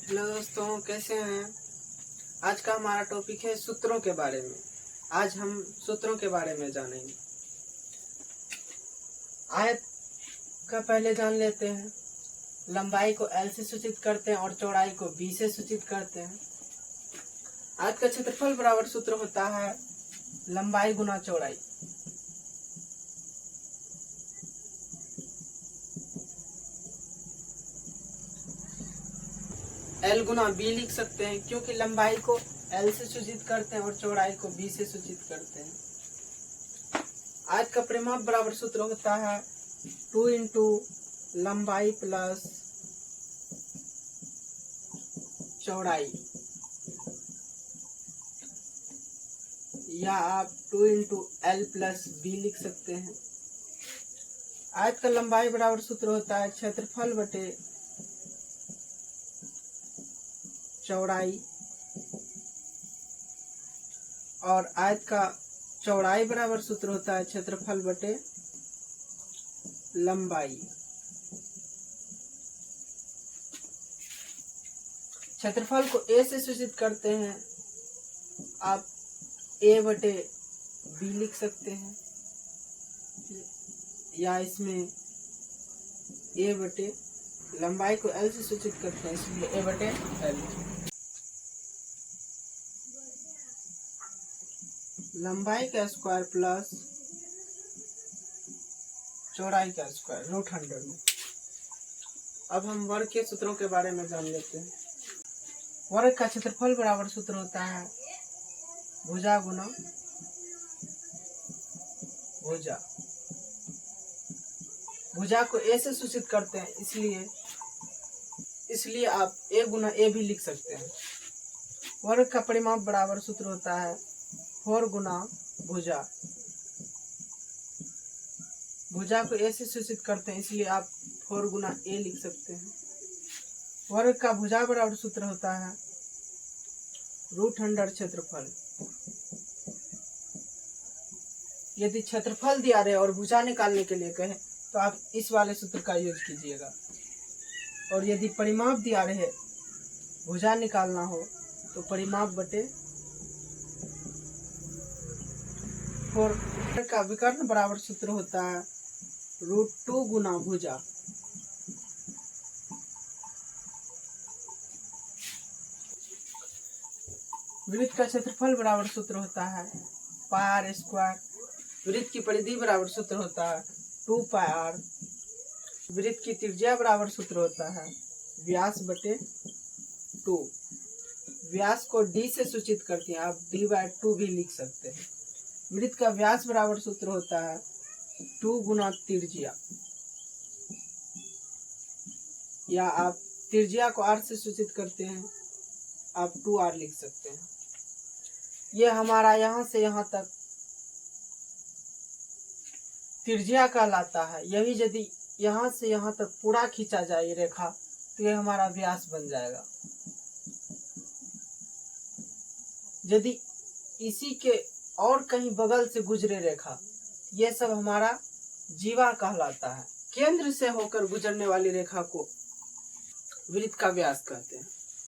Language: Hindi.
हेलो दोस्तों, कैसे हैं। आज का हमारा टॉपिक है सूत्रों के बारे में। आज हम सूत्रों के बारे में जानेंगे। आयत का पहले जान लेते हैं। लंबाई को L से सूचित करते हैं और चौड़ाई को B से सूचित करते हैं। आयत का क्षेत्रफल बराबर सूत्र होता है लंबाई गुना चौड़ाई। L गुना B लिख सकते हैं क्योंकि लंबाई को L से सूचित करते हैं और चौड़ाई को B से सूचित करते हैं। आयत का परिमाप बराबर सूत्र होता है 2 इंटू लंबाई प्लस चौड़ाई, या आप 2 इंटू L प्लस B लिख सकते हैं। आयत का लंबाई बराबर सूत्र होता है क्षेत्रफल बटे चौड़ाई, और आयत का चौड़ाई बराबर सूत्र होता है क्षेत्रफल बटे लंबाई। क्षेत्रफल को A से सूचित करते हैं, आप A बटे B लिख सकते हैं, या इसमें A बटे लंबाई को L से सूचित करते हैं इसलिए A बटे L। लंबाई का स्क्वायर प्लस चौड़ाई का स्क्वायर √100 में। अब हम वर्ग के सूत्रों के बारे में जान लेते हैं। वर्ग का क्षेत्रफल बराबर सूत्र होता है भुजा गुना भुजा। भुजा को A से सूचित करते हैं इसलिए आप A गुना A भी लिख सकते हैं। वर्ग का परिमाप बराबर सूत्र होता है 4 गुना भुजा। भुजा को A से सूचित करते हैं इसलिए आप 4 गुना A लिख सकते हैं। वर्ग का भुजा बराबर सूत्र होता है √100 क्षेत्रफल। यदि क्षेत्रफल दिया रहे और भुजा निकालने के लिए कहे तो आप इस वाले सूत्र का यूज कीजिएगा, और यदि परिमाप दिया रहे भुजा निकालना हो तो परिमाप बटे 4 का विकर्ण बराबर सूत्र होता है √2 गुना भुजा। वृत्त का क्षेत्रफल बराबर सूत्र होता है πr²। वृत्त की परिधि बराबर सूत्र होता है 2πr। वृत्त की त्रिज्या बराबर सूत्र होता है व्यास बटे 2। व्यास को D से सूचित करते हैं, आप D/2 भी लिख सकते हैं। वृत्त का व्यास बराबर सूत्र होता है 2 गुना त्रिज्या, या आप त्रिज्या को R से सूचित करते हैं, आप 2R लिख सकते हैं। यह हमारा यहाँ से यहाँ तक त्रिज्या कहलाता है। यही यदि यहाँ से यहाँ तक पूरा खींचा जाए रेखा तो यह हमारा व्यास बन जाएगा। यदि इसी के और कहीं बगल से गुजरे रेखा, यह सब हमारा जीवा कहलाता है। केंद्र से होकर गुजरने वाली रेखा को वृत्त का व्यास कहते हैं।